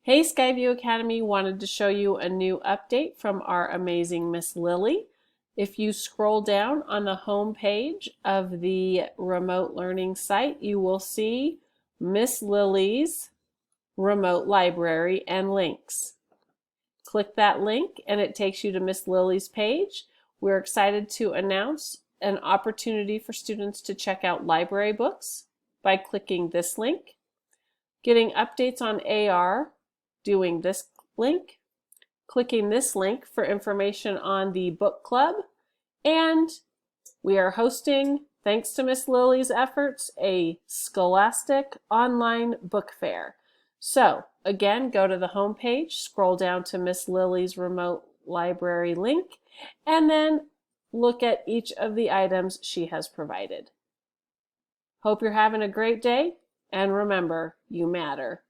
Hey, Skyview Academy wanted to show you a new update from our amazing Miss Lily. If you scroll down on the home page of the remote learning site, you will see Miss Lily's remote library and links. Click that link and it takes you to Miss Lily's page. We're excited to announce an opportunity for students to check out library books by clicking this link, getting updates on AR doing this link, clicking this link for information on the book club, and we are hosting, thanks to Miss Lily's efforts, a Scholastic online book fair. So again, go to the home page, scroll down to Miss Lily's remote library link, and then look at each of the items she has provided. Hope you're having a great day, and remember, you matter.